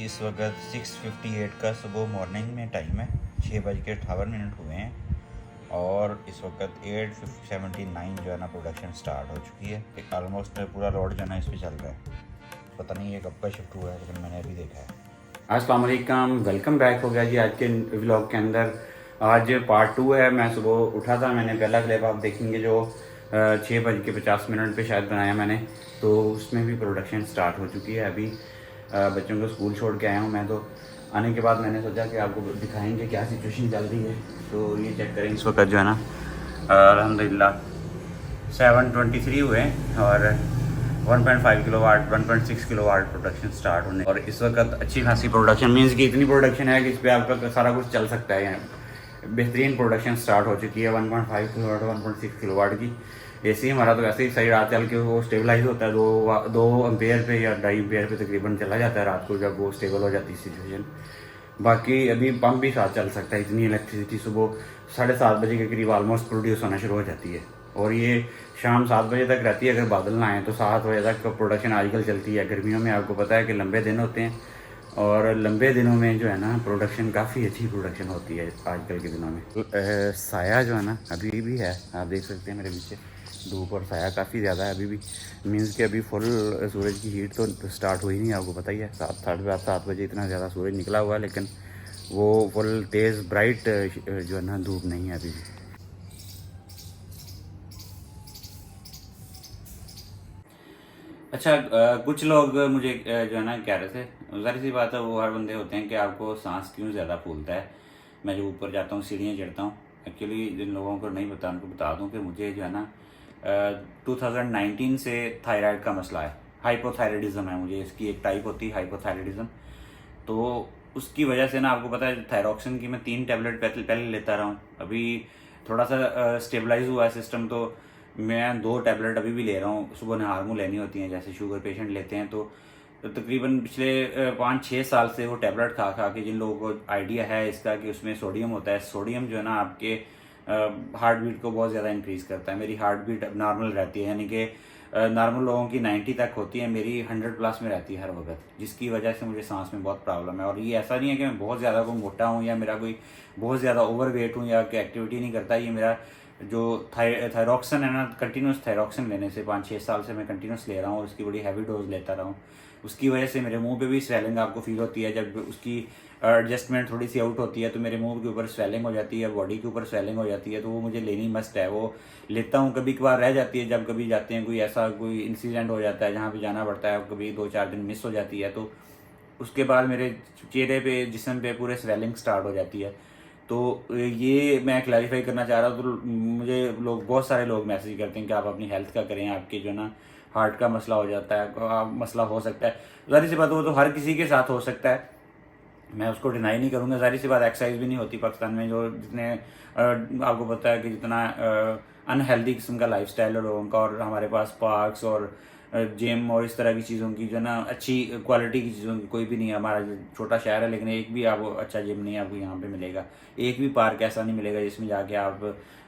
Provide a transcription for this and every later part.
इस वक्त 6:58 का सुबह मॉर्निंग में टाइम है। 6:58 हुए हैं और इस वक्त 8:79 जो है ना प्रोडक्शन स्टार्ट हो चुकी है। ऑलमोस्ट पूरा लोड जो है ना इस पर चल रहा है। पता नहीं ये कब का शिफ्ट हुआ है, लेकिन मैंने अभी देखा है। अस्सलाम वालेकुम, वेलकम बैक हो गया जी आज के व्लॉग के अंदर। आज पार्ट 2 है। मैं सुबह उठा था, मैंने पहला क्लिप आप देखेंगे जो 6:50 पे शायद बनाया मैंने, तो उसमें भी प्रोडक्शन स्टार्ट हो चुकी है। अभी बच्चों को स्कूल छोड़ के आया हूँ मैं, तो आने के बाद मैंने सोचा कि आपको दिखाएंगे क्या सिचुएशन चल रही है। तो ये चेक करें, इस वक्त जो है ना अल्हम्दुलिल्लाह 7:23 हुए और 1.5 किलोवाट 1.6 किलोवाट प्रोडक्शन स्टार्ट होने, और इस वक्त अच्छी खासी प्रोडक्शन मीन्स कि इतनी प्रोडक्शन है कि इस पर आपका सारा कुछ चल सकता है। बेहतरीन प्रोडक्शन स्टार्ट हो चुकी है 1.5 किलोवाट 1.6 किलोवाट की। एसी हमारा तो वैसे ही सही रात चल के वो स्टेबलाइज होता है, दो एम्पेयर पे या 2.5 एम्पेयर पे तकरीबन चला जाता है रात को, जब वो स्टेबल हो जाती है सिचुएशन। बाकी अभी पंप भी साथ चल सकता है। इतनी इलेक्ट्रिसिटी सुबह 7:30 के करीब ऑलमोस्ट प्रोड्यूस होना शुरू हो जाती है, और ये शाम 7 बजे तक रहती है। अगर बादल ना आए तो 7 बजे तक प्रोडक्शन आजकल चलती है। गर्मियों में आपको पता है कि लंबे दिन होते हैं, और लंबे दिनों में जो है ना प्रोडक्शन काफ़ी अच्छी प्रोडक्शन होती है आजकल के दिनों में। साया जो है ना अभी भी है, आप देख सकते हैं मेरे पीछे धूप और साया काफ़ी ज़्यादा है अभी भी। मीन्स कि अभी फुल सूरज की हीट तो स्टार्ट हुई नहीं, आपको पता ही है। 7 साढ़े 7 बजे इतना ज़्यादा सूरज निकला हुआ है, लेकिन वो फुल तेज़ ब्राइट जो है ना धूप नहीं है अभी भी। अच्छा, कुछ लोग मुझे जो है ना कह रहे थे, ज़ाहिर सी बात है वो हर बंदे होते हैं कि आपको सांस क्यों ज़्यादा फूलता है। मैं जो ऊपर जाता हूँ सीढ़ियाँ चढ़ता हूँ, एक्चुअली जिन लोगों को नहीं पता उनको बता दूँ कि मुझे जो है ना 2019 से थायराइड का मसला है। हाइपोथायराइडिज्म है मुझे, इसकी एक टाइप होती है हाइपोथायराइडिज्म। तो उसकी वजह से ना आपको पता है थायरॉक्सिन की मैं 3 टैबलेट पहले लेता रहा हूँ। अभी थोड़ा सा स्टेबलाइज हुआ है सिस्टम, तो मैं 2 टैबलेट अभी भी ले रहा हूँ। सुबह नहार मुँह लेनी होती हैं, जैसे शुगर पेशेंट लेते हैं। तो तकरीबन पिछले 5-6 साल से वो टैबलेट खा खा के, जिन लोगों को आइडिया है इसका कि उसमें सोडियम होता है, सोडियम जो है ना आपके हार्ट बीट को बहुत ज़्यादा इंक्रीज़ करता है। मेरी हार्ट बीट अब नॉर्मल रहती है, यानी कि नॉर्मल लोगों की 90 तक होती है, मेरी 100+ में रहती है हर वक्त, जिसकी वजह से मुझे सांस में बहुत प्रॉब्लम है। और ये ऐसा नहीं है कि मैं बहुत ज़्यादा कोई मोटा हूँ या मेरा कोई बहुत ज़्यादा ओवर वेट हूँ या कि एक्टिविटी नहीं करता। ये मेरा जो थायरॉक्सिन है ना, कंटिन्यूस थायरॉक्सिन लेने से 5-6 साल से मैं कंटिन्यूस ले रहा हूँ, और उसकी बड़ी हैवी डोज लेता रहा हूँ। उसकी वजह से मेरे मुंह पे भी स्वेलिंग आपको फील होती है। जब उसकी एडजस्टमेंट थोड़ी सी आउट होती है तो मेरे मुंह के ऊपर स्वेलिंग हो जाती है, बॉडी के ऊपर स्वेलिंग हो जाती है। तो वो मुझे लेनी मस्ट है, वो लेता हूँ। कभी कभार रह जाती है, जब कभी जाते हैं कोई ऐसा कोई इंसिडेंट हो जाता है जहाँ पे जाना पड़ता है, कभी 2-4 दिन मिस हो जाती है, तो उसके बाद मेरे चेहरे पे जिस्म पे पूरे स्वेलिंग स्टार्ट हो जाती है। तो ये मैं क्लैरिफाई करना चाह रहा हूँ। तो मुझे लोग, बहुत सारे लोग मैसेज करते हैं कि आप अपनी हेल्थ का करें, आपके जो ना हार्ट का मसला हो जाता है, मसला हो सकता है। ज़ाहिर सी बात वो तो हर किसी के साथ हो सकता है, मैं उसको डिनाई नहीं करूँगा। ज़ाहिर सी बात एक्सरसाइज भी नहीं होती पाकिस्तान में, जो जितने आपको पता है कि जितना अनहेल्दी किस्म का लाइफस्टाइल है लोगों का, और हमारे पास पार्क्स और जिम और इस तरह की चीज़ों की जो ना अच्छी क्वालिटी की चीज़ों की कोई भी नहीं है। हमारा छोटा शहर है, लेकिन एक भी आपको अच्छा जिम नहीं आपको यहाँ पे मिलेगा। एक भी पार्क ऐसा नहीं मिलेगा जिसमें जाके आप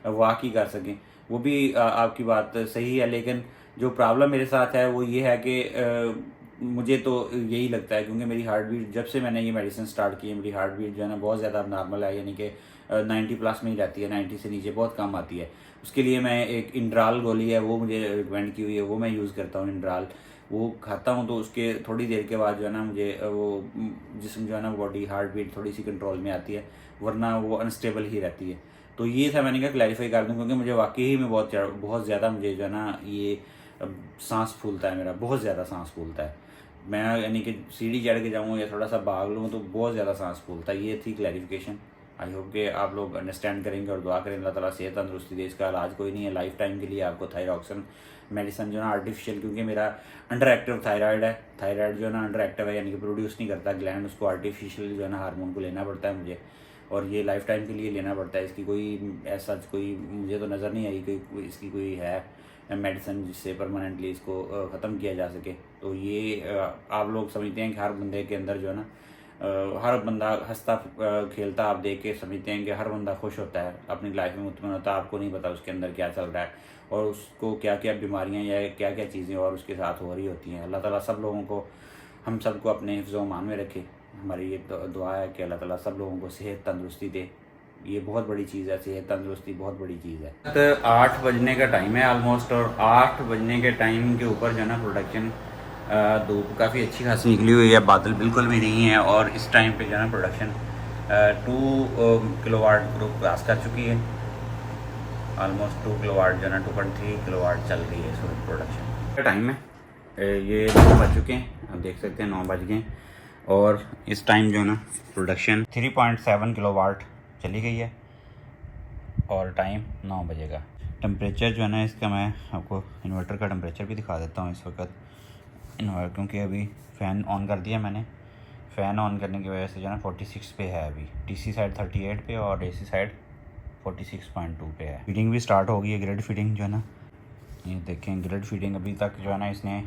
वॉक ही कर सकें। वो भी आपकी बात सही है, लेकिन जो प्रॉब्लम मेरे साथ है वो ये है कि मुझे तो यही लगता है, क्योंकि मेरी हार्ट बीट, जब से मैंने ये मेडिसिन स्टार्ट की है, मेरी हार्ट बीट जो है ना बहुत ज़्यादा नॉर्मल है, यानी कि 90+ में ही रहती है, 90 से नीचे बहुत कम आती है। उसके लिए मैं एक इंड्राल गोली है, वो मुझे रिकमेंड की हुई है, वो मैं यूज़ करता हूँ। इंड्राल वो खाता हूँ, तो उसके थोड़ी देर के बाद जो है ना मुझे वो जिसम जो है ना बॉडी हार्ट बीट थोड़ी सी कंट्रोल में आती है, वरना वो अनस्टेबल ही रहती है। तो ये था, मैंने कहा क्लैरिफाई कर दूँ, क्योंकि मुझे वाकई ही में बहुत ज़्यादा मुझे जो है ना ये सांस फूलता है, मेरा बहुत ज़्यादा सांस फूलता है। मैं यानी कि सीढ़ी चढ़ के जाऊँ या थोड़ा सा भाग लूँ तो बहुत ज़्यादा सांस फूलता है। ये थी क्लैरिफिकेशन। आई होप कि आप लोग अंडरस्टैंड करेंगे और दुआ करें अल्लाह ताला सेहत तंदरुस्ती दे। इसका इलाज कोई नहीं है, लाइफ टाइम के लिए आपको थायरॉक्सिन मेडिसिन जो है ना आर्टिफिशियल, क्योंकि मेरा अंडर एक्टिव थायराइड है। थायराइड जो है ना अंडर एक्टिव है, यानी कि प्रोड्यूस नहीं करता ग्लैंड, उसको आर्टिफिशियल जो है ना हार्मोन को लेना पड़ता है मुझे, और ये लाइफ टाइम के लिए लेना पड़ता है। इसकी कोई ऐसा कोई मुझे तो नज़र नहीं आई कि इसकी कोई है मेडिसिन जिससे परमानेंटली इसको ख़त्म किया जा सके। तो ये आप लोग समझते हैं कि हर बंदे के अंदर जो है ना हर बंदा हंसता खेलता आप देख के समझते हैं कि हर बंदा खुश होता है, अपनी लाइफ में मुतमईन होता है। आपको नहीं पता उसके अंदर क्या चल रहा है और उसको क्या क्या बीमारियां या क्या क्या चीज़ें और उसके साथ हो रही होती हैं। अल्लाह ताला सब लोगों को, हम सबको अपने हिफ्ज़-ओ-मान में रखे। हमारी ये दुआ है कि अल्लाह ताला सब लोगों को सेहत तंदुरुस्ती दे। ये बहुत बड़ी चीज़ है, सेहत तंदुरुस्ती बहुत बड़ी चीज़ है। तो 8 बजने का टाइम है ऑलमोस्ट, और 8 बजने के टाइम के ऊपर जो है ना प्रोडक्शन धूप काफ़ी अच्छी खासी निकली हुई है, बादल बिल्कुल भी नहीं है, और इस टाइम पे जो है ना प्रोडक्शन 2 किलोवाट ग्रुप क्रॉस कर चुकी है। ऑलमोस्ट 2 किलोवाट जो है ना 2.3 किलोवाट चल रही है इस वक्त प्रोडक्शन का टाइम है। ये 9 बज चुके हैं, आप देख सकते हैं 9 बज गए, और इस टाइम जो है ना प्रोडक्शन 3.7 किलोवाट चली गई है, और टाइम 9 बजे का। टेम्परेचर जो है ना इसका मैं आपको इन्वर्टर का टेम्परेचर भी दिखा देता हूँ इस वक्त। इन्वर्टर क्योंकि अभी फ़ैन ऑन कर दिया मैंने, फ़ैन ऑन करने की वजह से जो है ना 46 पे है अभी, डीसी साइड 38 पे और एसी साइड 46.2 पे है। फीडिंग भी स्टार्ट हो गई है, ग्रिड फीडिंग जो है ना, ये देखें ग्रिड फीडिंग अभी तक जो है ना इसने,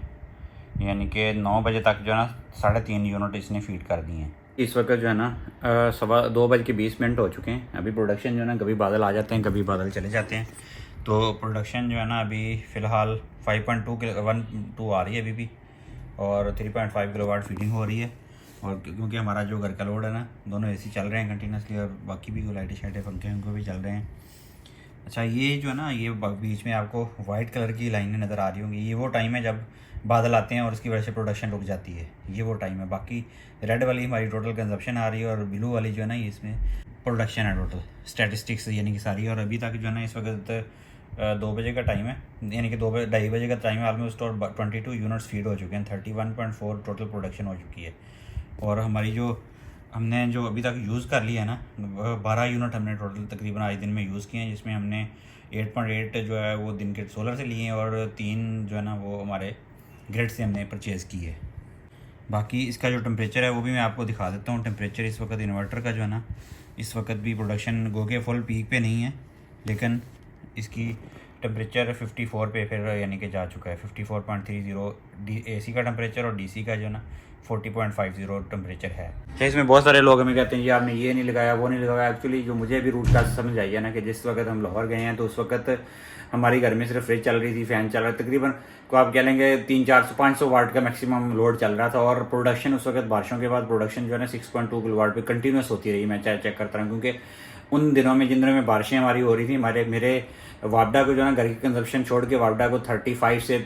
यानी कि 9 बजे तक जो है ना 3.5 यूनिट इसने फीड कर दिए हैं। इस वक्त जो है ना 2:20 हो चुके हैं। अभी प्रोडक्शन जो है ना कभी बादल आ जाते हैं, कभी बादल चले जाते हैं, तो प्रोडक्शन जो है ना अभी फ़िलहाल 5.2 आ रही है अभी भी, और 3.5 किलोवाट फीडिंग हो रही है। और क्योंकि हमारा जो घर का लोड है ना, दोनों एसी चल रहे हैं कंटिन्यूसली, और बाकी भी लाइटें शाइटें पंखे उनको भी चल रहे हैं। अच्छा, ये जो है ना, ये बीच में आपको वाइट कलर की लाइनें नज़र आ रही होंगी, ये वो टाइम है जब बादल आते हैं और उसकी वजह से प्रोडक्शन रुक जाती है, ये वो टाइम है। बाकी रेड वाली हमारी टोटल कंजप्शन आ रही है, और ब्लू वाली जो है ना ये इसमें प्रोडक्शन है टोटल स्टैटिस्टिक्स यानी कि सारी। और अभी तक जो है ना इस वक्त 2 बजे का टाइम है, यानी कि 2-2:30 बजे का टाइम है ऑलमोस्ट, और 22 यूनिट्स फीड हो चुके हैं, 31.4 टोटल प्रोडक्शन हो चुकी है। और हमारी जो हमने जो अभी तक यूज़ कर लिया है ना 12 यूनिट हमने टोटल तकरीबन आज दिन में यूज़ किए हैं, जिसमें हमने 8.8 जो है वो दिन के सोलर से लिए हैं, और 3 जो है ना वो हमारे ग्रिड से हमने परचेज़ की है। बाकी इसका जो टेम्परेचर है वो भी मैं आपको दिखा देता हूँ। टेम्परेचर इस वक्त इन्वर्टर का जो है ना, इस वक्त भी प्रोडक्शन गो के फुल पीक पे नहीं है, लेकिन इसकी टेम्परेचर 54 पे फिर यानी कि जा चुका है। 54.30 एसी का टेम्परेचर, और डीसी का जो है ना 40.50 टेम्परेचर है। अच्छा, इसमें बहुत सारे लोग हमें कहते हैं जी आपने ये नहीं लगाया वो नहीं लगाया। एक्चुअली जो मुझे भी रूट का समझ आई है ना, कि जिस वक्त हम लाहौर गए हैं तो उस वक्त हमारी घर में सिर्फ फ्रिज चल रही थी, फ़ैन चल रहा था, तकरीबन को आप कह लेंगे 300-400-500 वाट का मैक्सिमम लोड चल रहा था, और प्रोडक्शन उस वक्त बारिशों के बाद प्रोडक्शन जो है ना 6.2 किलोवाट पे कंटिन्यूस होती रही। मैं चेक करता रहा, क्योंकि उन दिनों में जिन दिनों में बारिशें हमारी हो रही थी, मेरे वापडा को जो है ना घर की कंजप्शन छोड़ के वापडा को 33 से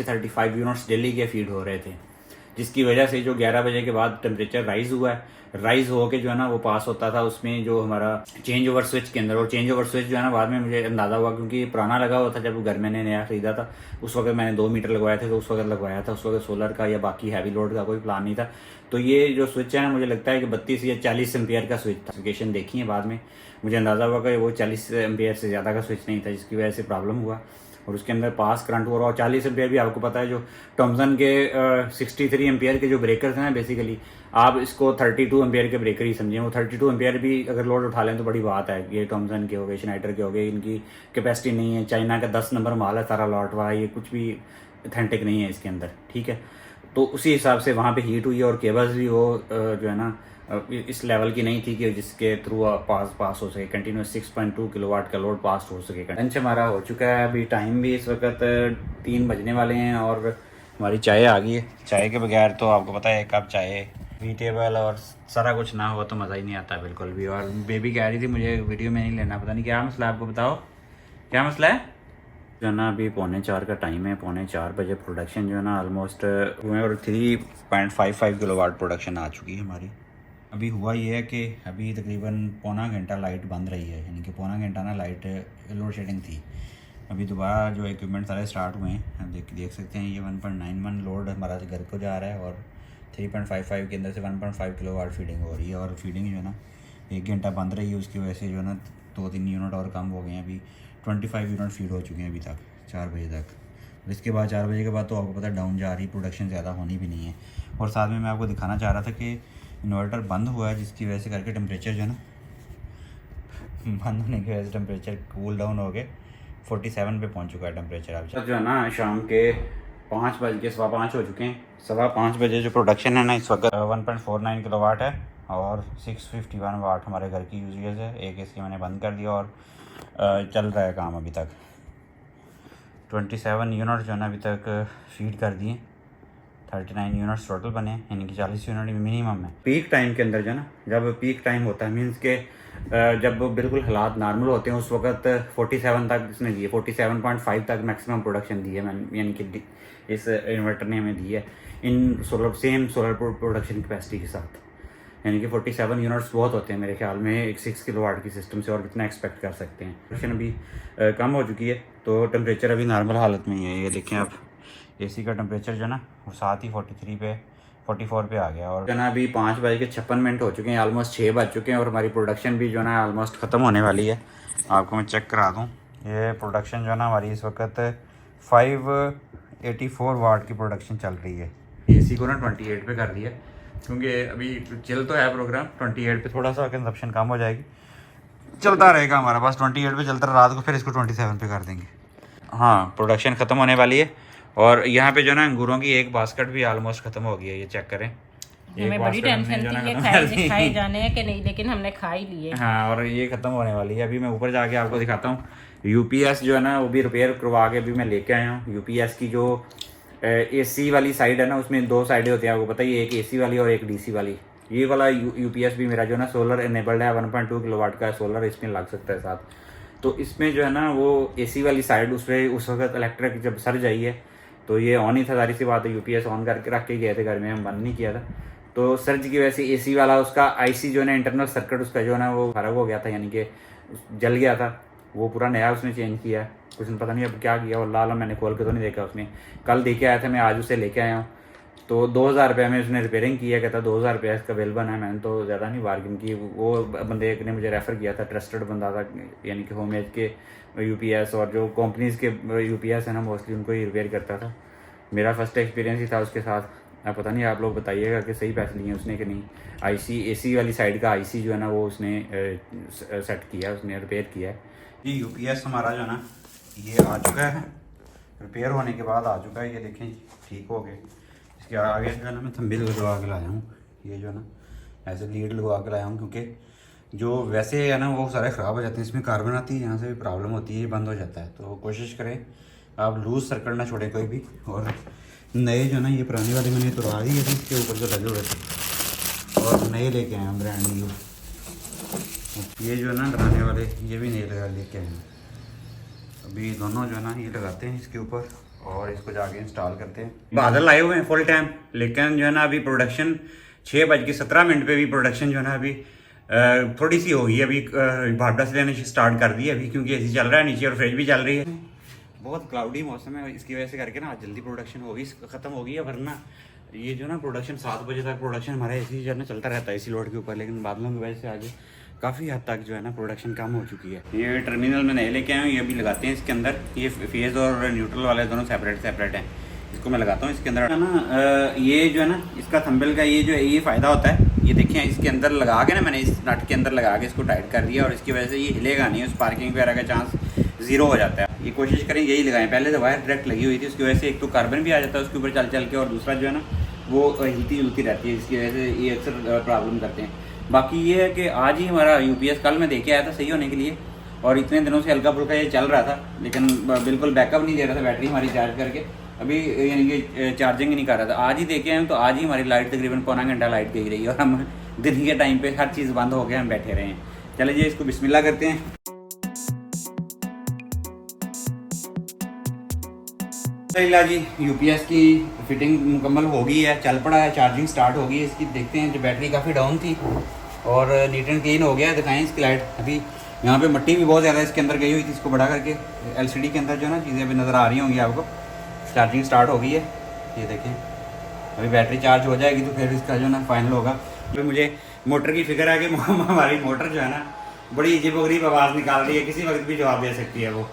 35 यूनिट्स डेली के फीड हो रहे थे, जिसकी वजह से जो 11 बजे के बाद टेम्परेचर राइज़ हुआ है, राइज़ हो के जो है ना वो पास होता था उसमें जो हमारा चेंज ओवर स्विच के अंदर। और चेंज ओवर स्विच जो है ना बाद में मुझे अंदाज़ा हुआ, क्योंकि पुराना लगा हुआ था जब वो घर मैंने नया ख़रीदा था, उस वक्त मैंने 2 मीटर लगवाए थे, तो उस वक्त लगवाया था, उस वक्त सोलर का या बाकी हैवी लोड का कोई प्लान नहीं था। तो ये जो स्विच है ना, मुझे लगता है कि 32 या 40 एम्पियर का स्विच था। स्पेसिफिकेशन देखी है बाद में, मुझे अंदाज़ा हुआ कि वो 40 एम्पियर से ज़्यादा का स्विच नहीं था, जिसकी वजह से प्रॉब्लम हुआ, और उसके अंदर पास करंट हुआ। और 40 एम्पियर भी आपको पता है, जो टॉमसन के 63 एम्पियर के जो ब्रेकर्स हैं बेसिकली, आप इसको 32 एम्पियर के ब्रेकर ही समझें। वो 32 एम्पियर भी अगर लोड उठा लें तो बड़ी बात है। ये टॉमसन के हो गए, शनाइडर के हो गए, इनकी कैपेसिटी नहीं है। चाइना का 10 नंबर माल है सारा लॉट हुआ, ये कुछ भी अथेंटिक नहीं है इसके अंदर, ठीक है। तो उसी हिसाब से वहाँ पे हीट हुई, और केबल्स भी वो जो है ना इस लेवल की नहीं थी कि जिसके थ्रू पास हो सके कंटिन्यूस 6.2 किलोवाट का लोड पास हो सके। लंच हमारा हो चुका है, अभी टाइम भी इस वक्त 3 बजने वाले हैं, और हमारी चाय आ गई है। चाय के बगैर तो आपको पता है, एक कप चाय वीटेबल और सारा कुछ ना हो तो मज़ा ही नहीं आता बिल्कुल भी। और बेबी कह रही थी मुझे वीडियो में नहीं लेना, पता नहीं क्या मसला है, आपको बताओ क्या मसला है। जो है ना अभी 3:45 का टाइम है, 3:45 बजे प्रोडक्शन जो है ना ऑलमोस्ट और 3.55 किलोवाट प्रोडक्शन आ चुकी है हमारी। अभी हुआ ये है कि अभी तकरीबन पौना घंटा लाइट बंद रही है, यानी कि पौना घंटा ना लाइट लोड शेडिंग थी। अभी दोबारा जो इक्विपमेंट सारे स्टार्ट हुए हैं, आप देख सकते हैं ये 1.91 लोड हमारा घर को जा रहा है, और 3.55 के अंदर से 1.5 किलोवाट फीडिंग हो रही है। और फीडिंग जो है ना 1 घंटा बंद रही है, उसकी वजह से जो है ना 2-3 यूनिट और कम हो गए हैं। अभी 25 यूनिट फीड हो चुके हैं अभी तक 4 बजे तक। और इसके बाद 4 बजे के बाद तो आपको पता है डाउन जा रही, प्रोडक्शन ज़्यादा होनी भी नहीं है। और साथ में मैं आपको दिखाना चाह रहा था कि इन्वर्टर बंद हुआ है, जिसकी वजह से करके टेम्परेचर जो है ना बंद होने की वजह से टेम्परेचर कूल डाउन हो गए 47 पे पहुंच चुका है टेम्परेचर। अब जो है ना शाम के 5:15 हो चुके हैं। 5:15 बजे जो प्रोडक्शन है ना इस वक्त 1.49 किलोवाट है, और 651 वाट हमारे घर की यूजेज है। एक एसी मैंने बंद कर दिया, और चल रहा है काम अभी तक। 27 यूनिट जो है ना अभी तक फीड कर दिए 39 यूनिट्स टोटल बने हैं, यानी कि 40 यूनिट मिनिमम है। पीक टाइम के अंदर जो है ना, जब पीक टाइम होता है मीन्स के जब बिल्कुल हालात नॉर्मल होते हैं उस वक्त 47 तक इसने दिए, 47.5 तक मैक्सिमम प्रोडक्शन दी है मैंने, यानी कि इस इन्वर्टर ने हमें दी है इन सोलर प्रोडक्शन कैपेसिटी के साथ, यानी कि 47 यूनिट्स बहुत होते हैं मेरे ख्याल में एक 6 किलोवाट की सिस्टम से, और कितना एक्सपेक्ट कर सकते हैं। प्रोडक्शन अभी कम हो चुकी है, तो टेम्परेचर अभी नॉर्मल हालत में ही है। ये देखें आप, एसी का टेम्परेचर जो है ना वो साथ ही 44 पे आ गया, और जो है ना अभी 5:56 हो चुके हैं, ऑलमोस्ट 6 बज चुके हैं, और हमारी प्रोडक्शन भी जो है ना ऑलमोस्ट ख़त्म होने वाली है। आपको मैं चेक करा दूँ, ये प्रोडक्शन जो है ना हमारी इस वक्त 584 वाट की प्रोडक्शन चल रही है। एसी को ना 28 पे कर दिया, क्योंकि अभी चल तो है प्रोग्राम 28 पे, थोड़ा सा कंजप्शन कम हो जाएगी, चलता रहेगा हमारा पास 28 पे चलता, रात को फिर इसको 27 पे कर देंगे। हाँ, प्रोडक्शन ख़त्म होने वाली है, और यहाँ पे जो ना अंगूरों की एक बास्केट भी ऑलमोस्ट ख़त्म हो गई है, ये चेक करें। हमें बड़ी टेंशन थी ये खाए जाने हैं कि नहीं, लेकिन हमने खा ही लिए। हाँ, और ये ख़त्म होने वाली है। अभी मैं ऊपर जाके आपको दिखाता हूँ। यूपीएस जो है ना वो भी रिपेयर करवा के अभी मैं लेके आया हूँ। यूपीएस की जो एसी वाली साइड है ना, उसमें 2 साइडें होती हैं, आपको पता ही है, एक एसी वाली और एक डीसी वाली। ये वाला यूपीएस भी मेरा जो है ना सोलर इनेबल्ड है, 1.2 किलोवाट का सोलर इसमें लग सकता है साथ। तो इसमें जो है ना वो एसी वाली साइड उस वक्त इलेक्ट्रिक जब सर जाई है तो ये ऑन ही था, सारी सी बात है। यूपीएस ऑन करके रख के गए थे घर में, हम बंद नहीं किया था। तो सर्ज की वजह से एसी वाला उसका आईसी जो है ना, इंटरनल सर्किट उसका जो है ना वो खराब हो गया था, यानी कि जल गया था। वो पूरा नया उसने चेंज किया, कुछ पता नहीं अब क्या किया, और लाल मैंने खोल के तो नहीं देखा। उसने कल देखे आया था, मैं आज उसे लेके आया हूँ। तो 2000 रुपये में उसने रिपेयरिंग किया, कहता 2000 रुपये इसका बिल बना है। मैंने तो ज़्यादा नहीं बार्गिन की। वो बंदे ने मुझे रेफ़र किया था, ट्रस्टेड बंदा था, यानी कि होम एज के यूपीएस और जो कंपनीज़ के यूपीएस है ना मोस्टली उनको ही रिपेयर करता था। मेरा फर्स्ट एक्सपीरियंस ही था उसके साथ। अब पता नहीं, आप लोग बताइएगा कि सही पैसे लिए उसने कि नहीं। आईसी एसी वाली साइड का आईसी जो है ना वो उसने सेट किया, उसने रिपेयर किया है। ये यूपीएस हमारा जो है ना ये आ चुका है, रिपेयर होने के बाद आ चुका है। ये देखें ठीक हो गए। इसके आगे जो है ना मैं थंबनेल लगवा के लाया हूँ, ये जो है ना ऐसे लीड लगवा के लाया हूँ, क्योंकि जो वैसे है ना वो सारे ख़राब हो जाते हैं। इसमें कार्बन आती है, यहाँ से भी प्रॉब्लम होती है, ये बंद हो जाता है। तो कोशिश करें आप लूज़ सर्किट ना छोड़ें कोई भी। और नए जो ना ये पुरानी वाले मैंने तुड़वा दी है, इसके ऊपर जो लगे हुए थे, और नए लेके आए हैं ब्रांड न्यू। ये जो है ना डराने वाले ये भी नए लगा लेके आए हैं। अभी दोनों जो है ना ये लगाते हैं इसके ऊपर, और इसको जाके इंस्टॉल करते हैं। बादल आए हुए हैं फुल टाइम, लेकिन जो है ना अभी प्रोडक्शन 6:17 पे भी प्रोडक्शन जो है ना अभी थोड़ी सी हो गई है। अभी भापड़ा से लेने स्टार्ट कर दी है अभी, क्योंकि एसी चल रहा है नीचे और फ्रिज भी चल रही है। बहुत क्लाउडी मौसम है, इसकी वजह से करके ना आज जल्दी प्रोडक्शन होगी, ख़त्म होगी है। वरना ये जो ना प्रोडक्शन 7 बजे तक प्रोडक्शन हमारा एसी जो है ना चलता रहता है एसी लोड के ऊपर, लेकिन बादलों की वजह से आज काफ़ी हद तक जो है ना प्रोडक्शन कम हो चुकी है। ये टर्मिनल में नए लेके आए हूँ, ये भी लगाते हैं इसके अंदर। ये फेज़ और न्यूट्रल वाले दोनों सेपरेट हैं। इसको मैं लगाता हूँ इसके अंदर ना। ये जो है ना इसका थंबनेल का ये जो है ये फ़ायदा होता है। ये देखिए इसके अंदर लगा के ना मैंने इस नट के अंदर लगा के इसको टाइट कर दिया, और इसकी वजह से ये हिलेगा नहीं, उस पार्किंग वगैरह का चांस 0 हो जाता है। ये कोशिश करें यही लगाएं। पहले तो वायर डायरेक्ट लगी हुई थी, उसकी वजह से एक तो कार्बन भी आ जाता है उसके ऊपर चल के, और दूसरा जो है ना वो हिलती जुलती रहती है, जिसकी वजह से ये अक्सर प्रॉब्लम करते हैं। बाकी ये है कि आज ही हमारा यूपीएस कल मैं देखे आया था सही होने के लिए, और इतने दिनों से हल्का फुल्का ये चल रहा था, लेकिन बिल्कुल बैकअप नहीं दे रहा था बैटरी हमारी चार्ज करके। अभी यानी कि चार्जिंग ही नहीं कर रहा था। आज ही देखे हैं तो आज ही हमारी लाइट तकरीबन पौना घंटा लाइट गई रही है, और हम दिन के टाइम पे हर चीज़ बंद हो गया, हम बैठे रहे हैं। चले जी इसको बिस्मिल्लाह करते हैं। जी यूपीएस की फिटिंग मुकम्मल हो गई है, चल पड़ा है, चार्जिंग स्टार्ट हो गई है इसकी। देखते हैं, जो बैटरी काफ़ी डाउन थी और नीट एंड क्लीन हो गया है। दिखाएं इसकी लाइट। अभी यहाँ पे मट्टी भी बहुत ज़्यादा इसके अंदर गई हुई थी, इसको बड़ा करके एलसीडी के अंदर जो है ना चीज़ें अभी नज़र आ रही होंगी आपको। चार्जिंग स्टार्ट हो गई है, ये देखें। अभी बैटरी चार्ज हो जाएगी तो फिर इसका जो है ना फाइनल होगा। तो मुझे मोटर की फिक्र है कि हमारी मोटर जो है ना बड़ी अजीब-ओ-गरीब आवाज़ निकाल रही है, किसी वक्त भी जवाब दे सकती है वो।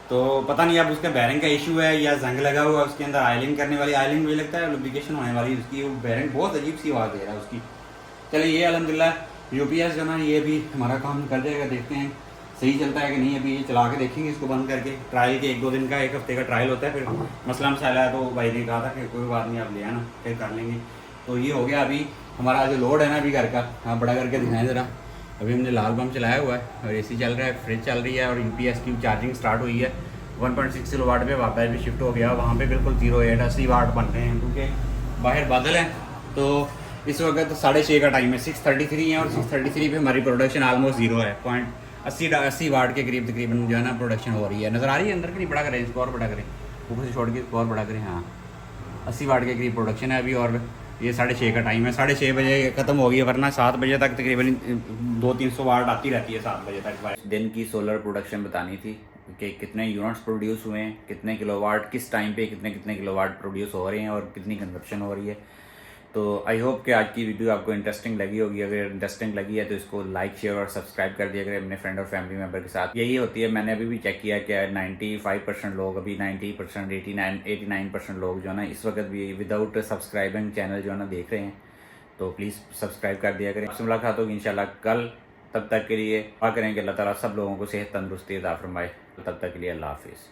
तो पता नहीं अब उसका बैरिंग का इशू है या जंग लगा हुआ है उसके अंदर। आयलिंग करने वाली, आयलिंग मुझे लगता है लुब्रिकेशन होने वाली उसकी, वो बैरिंग बहुत अजीब सी आवाज़ दे रहा है उसकी। चलिए ये अल्हम्दुलिल्लाह यूपीएस जो ना ये भी हमारा काम कर जाएगा। देखते हैं सही चलता है कि नहीं। अभी ये चला के देखेंगे इसको बंद करके। ट्रायल के 1-2 दिन का, 1 हफ्ते का ट्रायल होता है, फिर मसला मसाला है तो भाई ने कहा था कि कोई बात नहीं आप ले आना, फिर कर लेंगे। तो ये हो गया अभी हमारा जो लोड है ना अभी घर का। हाँ बड़ा करके दिखाएं ज़रा। अभी हमने लाल बम चलाया हुआ है और एसी चल रहा है, फ्रिज चल रही है, और यूपीएस की चार्जिंग स्टार्ट हुई है। 1.6 किलोवाट पे वापस भी शिफ्ट हो गया। वहाँ पे बिल्कुल 0.8 80 वाट बन रहे हैं, क्योंकि बाहर बादल है। तो इस वक्त 6:30 का टाइम है, 6:33 है और 6:33 पे हमारी प्रोडक्शन ऑलमोस्ट ज़ीरो है। 80 वाट के करीब तकरीबन जो है ना प्रोडक्शन हो रही है। नज़र आ रही है अंदर की नहीं, बड़ा करें इसको और बड़ा करें, ऊपर से छोड़ के इसको और बड़ा करें। हाँ 80 वाट के करीब प्रोडक्शन है अभी और ये 6:30 का टाइम है। 6:30 बजे ख़त्म होगी, वरना 7 बजे तक तकरीबन 200-300 वाट आती रहती है 7 बजे तक। दिन की सोलर प्रोडक्शन बतानी थी कि कितने यूनिट्स प्रोड्यूस हुए हैं, कितने किलोवाट किस टाइम पे कितने किलोवाट प्रोड्यूस हो रहे हैं और कितनी कंजप्शन हो रही है। तो आई होप कि आज की वीडियो आपको इंटरेस्टिंग लगी होगी। अगर इंटरेस्टिंग लगी है तो इसको लाइक शेयर और सब्सक्राइब कर दिया करें अपने फ्रेंड और फैमिली मेम्बर के साथ। यही होती है, मैंने अभी भी चेक किया कि 95% लोग, अभी 90%, 89% लोग जो है ना इस वक्त भी विदाउट सब्सक्राइबिंग चैनल जो है ना देख रहे हैं। तो प्लीज़ सब्सक्राइब कर दिया करें। आपसे मुलाकात होगी इंशाल्लाह कल। तब तक के लिए दुआ करें कि अल्लाह ताला सब लोगों को सेहत तंदुरुस्ती अता फरमाए। तब तक के लिए अल्लाह हाफिज़।